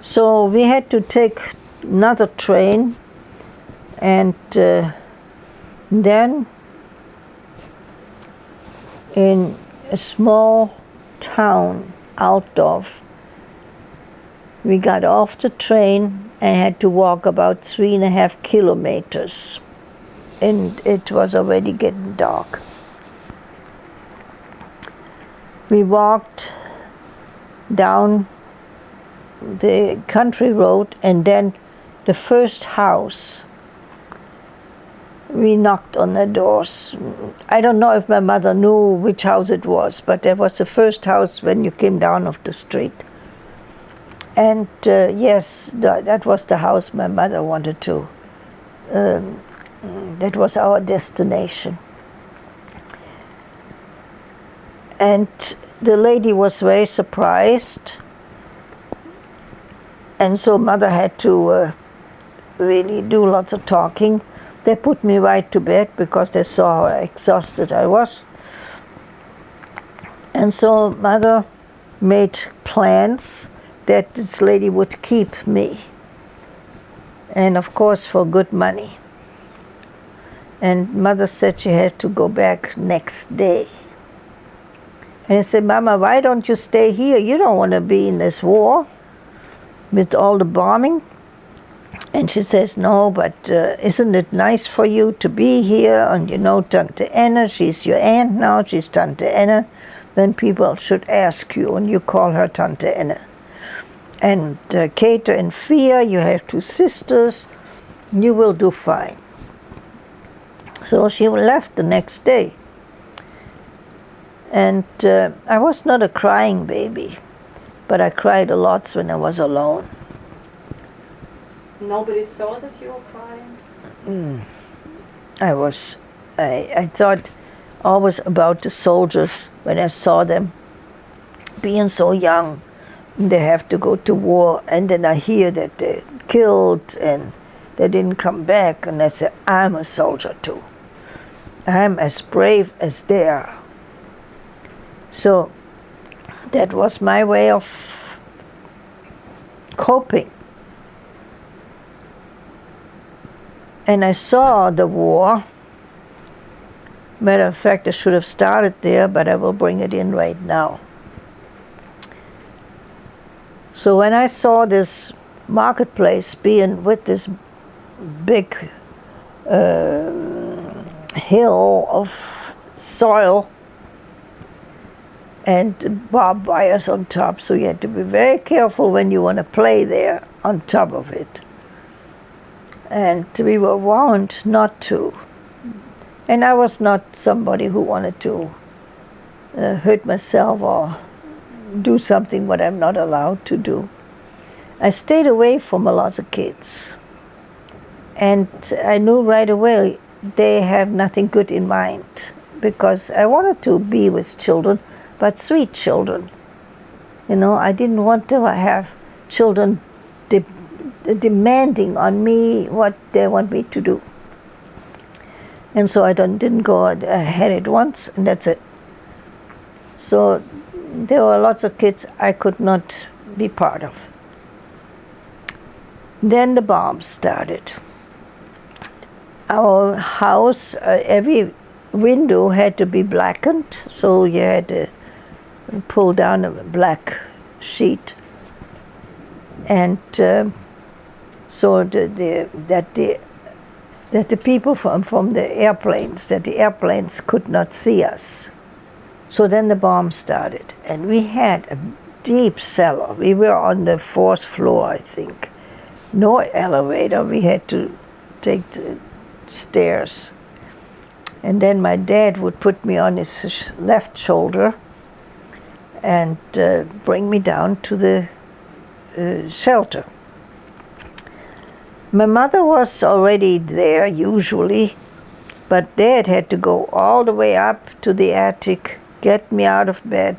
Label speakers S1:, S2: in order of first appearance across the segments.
S1: So we had to take another train, and then in a small town out of, we got off the train and had to walk about 3.5 kilometers, and it was already getting dark. We walked down the country road, and then the first house, we knocked on the doors. I don't know if my mother knew which house it was, but that was the first house when you came down off the street. And yes, that was the house my mother wanted to. That was our destination. And the lady was very surprised. And so mother had to really do lots of talking. They put me right to bed because they saw how exhausted I was. And so mother made plans that this lady would keep me. And of course for good money. And mother said she has to go back next day. And I said, Mama, why don't you stay here? You don't want to be in this war with all the bombing. And she says, no, but isn't it nice for you to be here? And you know Tante Anna, she's your aunt now, she's Tante Anna. Then people should ask you, and you call her Tante Anna. And Kate and Fia, you have 2 sisters, you will do fine. So she left the next day. And I was not a crying baby, but I cried a lot when I was alone.
S2: Nobody saw that you were crying?
S1: I thought always about the soldiers when I saw them being so young. They have to go to war, and then I hear that they're killed and they didn't come back, and I said, I'm a soldier too. I'm as brave as they are. So that was my way of coping. And I saw the war. Matter of fact, I should have started there, but I will bring it in right now. So when I saw this marketplace being with this big hill of soil and barbed wires on top, so you had to be very careful when you want to play there on top of it. And we were warned not to. And I was not somebody who wanted to hurt myself or do something what I'm not allowed to do. I stayed away from a lot of kids. And I knew right away they have nothing good in mind, because I wanted to be with children, but sweet children. You know, I didn't want to have children demanding on me what they want me to do. And so I didn't go. I had it once, and that's it. So there were lots of kids I could not be part of. Then the bombs started. Our house, every window had to be blackened, so you had to pull down a black sheet. And so that the people from the airplanes could not see us. So then the bomb started, and we had a deep cellar. We were on the 4th floor, I think. No elevator, we had to take the stairs. And then my dad would put me on his left shoulder and bring me down to the shelter. My mother was already there usually, but Dad had to go all the way up to the attic, get me out of bed,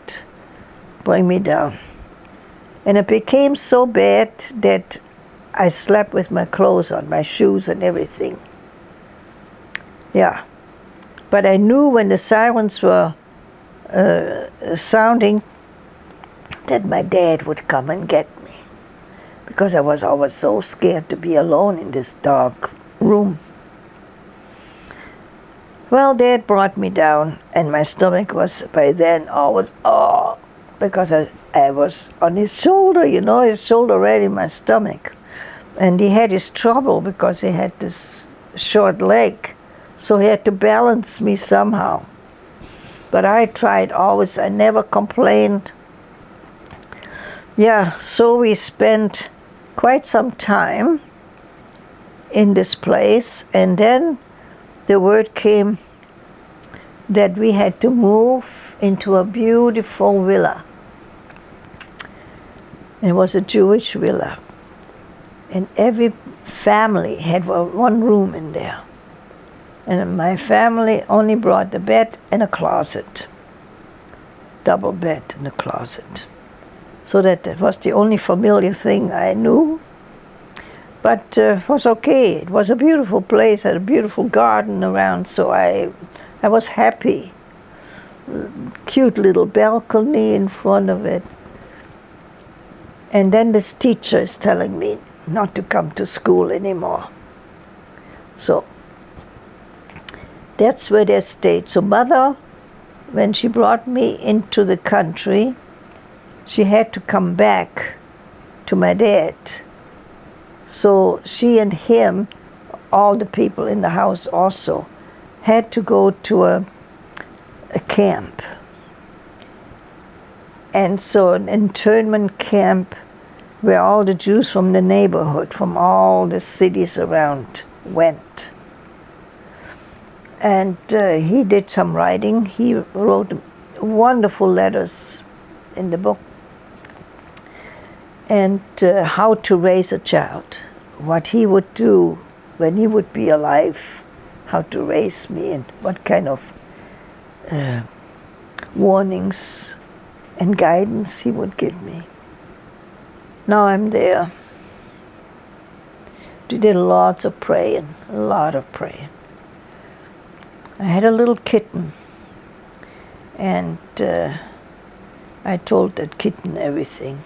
S1: bring me down. And it became so bad that I slept with my clothes on, my shoes and everything. Yeah. But I knew when the sirens were sounding that my dad would come and get me. because I was always so scared to be alone in this dark room. Well, Dad brought me down, and my stomach was by then always, because I was on his shoulder, his shoulder right in my stomach. And he had his trouble because he had this short leg, so he had to balance me somehow. But I tried always, I never complained. Yeah, so we spent quite some time in this place, and then the word came that we had to move into a beautiful villa. It was a Jewish villa, and every family had one room in there. And my family only brought the bed and a closet, double bed and a closet. So that was the only familiar thing I knew. But it was okay. It was a beautiful place, had a beautiful garden around, so I was happy. Cute little balcony in front of it. And then this teacher is telling me not to come to school anymore. So that's where they stayed. So Mother, when she brought me into the country, she had to come back to my dad. So she and him, all the people in the house also, had to go to a camp. And so an internment camp where all the Jews from the neighborhood, from all the cities around, went. And he did some writing. He wrote wonderful letters in the book. And how to raise a child, what he would do when he would be alive, how to raise me, and what kind of warnings and guidance he would give me. Now I'm there. We did lots of praying, a lot of praying. I had a little kitten, and I told that kitten everything.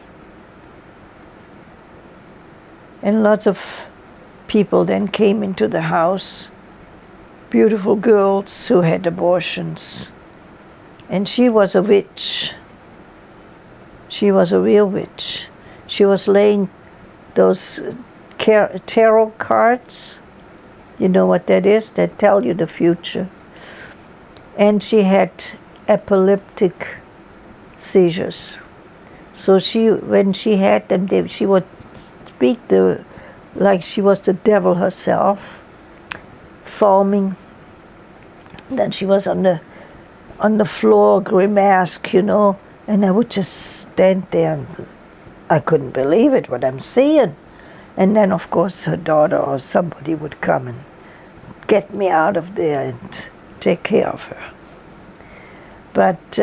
S1: And lots of people then came into the house, beautiful girls who had abortions. And she was a witch. She was a real witch. She was laying those tarot cards, you know what that is, that tell you the future. And she had epileptic seizures. So when she had them, she would speak like she was the devil herself, foaming. Then she was on the floor, grimaced, and I would just stand there and I couldn't believe it, what I'm seeing. And then, of course, her daughter or somebody would come and get me out of there and take care of her. But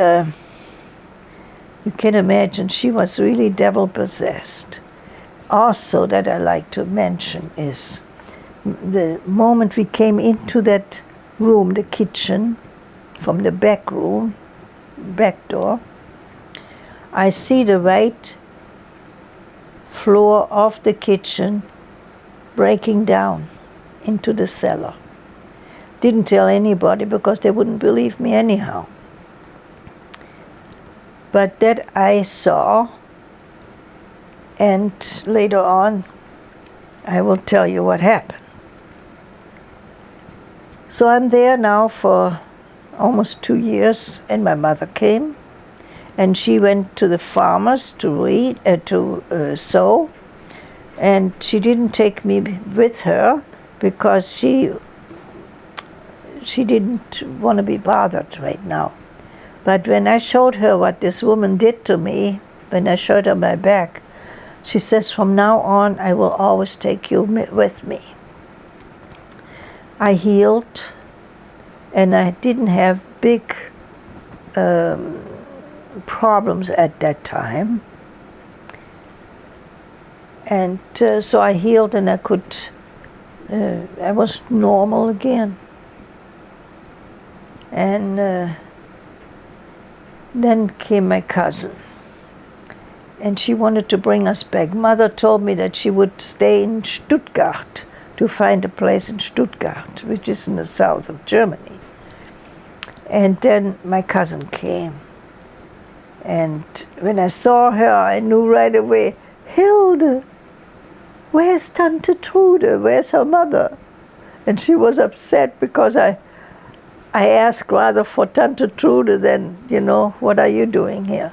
S1: you can imagine she was really devil-possessed. Also, that I like to mention is the moment we came into that room, the kitchen, from the back room, back door, I see the right floor of the kitchen breaking down into the cellar. Didn't tell anybody because they wouldn't believe me anyhow. But that I saw, and later on I will tell you what happened. So I'm there now for almost 2 years, and my mother came, and she went to the farmers to sow, and she didn't take me with her because she didn't want to be bothered right now. But when I showed her what this woman did to me, when I showed her my back, she says, from now on, I will always take you with me. I healed, and I didn't have big problems at that time. And so I healed, and I was normal again. And then came my cousin. and she wanted to bring us back. Mother told me that she would stay in Stuttgart to find a place in Stuttgart, which is in the south of Germany. And then my cousin came. And when I saw her, I knew right away, Hilde, where's Tante Trude? Where's her mother? And she was upset because I asked rather for Tante Trude than, what are you doing here?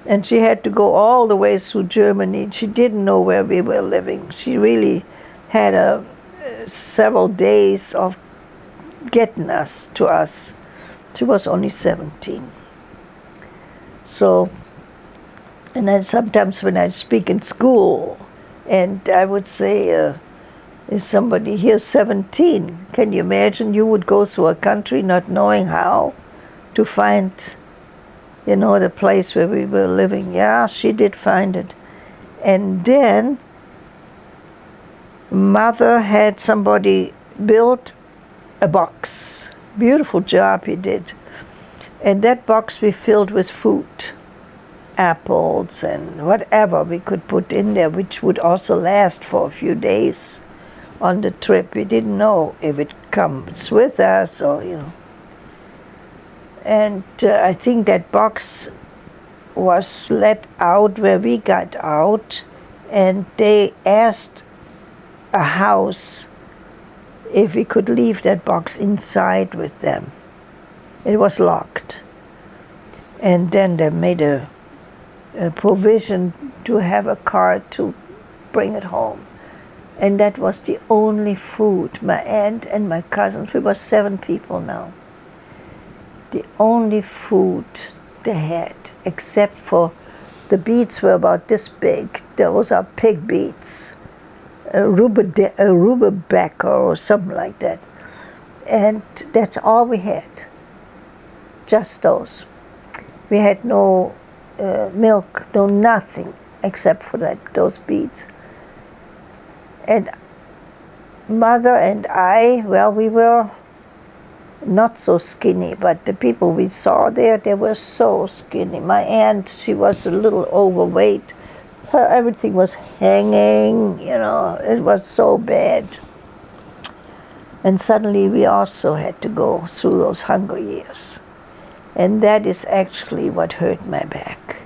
S1: And she had to go all the way through Germany. She didn't know where we were living. She really had several days of getting us to us. She was only 17. So, and then sometimes when I speak in school, and I would say, is somebody here 17? Can you imagine you would go through a country not knowing how to find, the place where we were living? Yeah, she did find it. And then Mother had somebody build a box. Beautiful job he did. And that box we filled with food, apples and whatever we could put in there, which would also last for a few days on the trip. We didn't know if it comes with us or, And I think that box was let out where we got out, and they asked a house if we could leave that box inside with them. It was locked. And then they made a provision to have a car to bring it home. And that was the only food. My aunt and my cousins, we were 7 people now. The only food they had, except for the beets were about this big. Those are pig beets, a rhubarbacker or something like that. And that's all we had. Just those. We had no milk, no nothing except for those beets. And Mother and I, well, we were not so skinny, but the people we saw there, they were so skinny. My aunt, she was a little overweight. Everything was hanging, it was so bad. And suddenly we also had to go through those hunger years. And that is actually what hurt my back.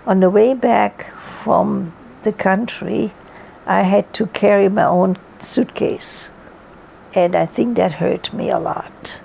S1: On the way back from the country, I had to carry my own suitcase. And I think that hurt me a lot.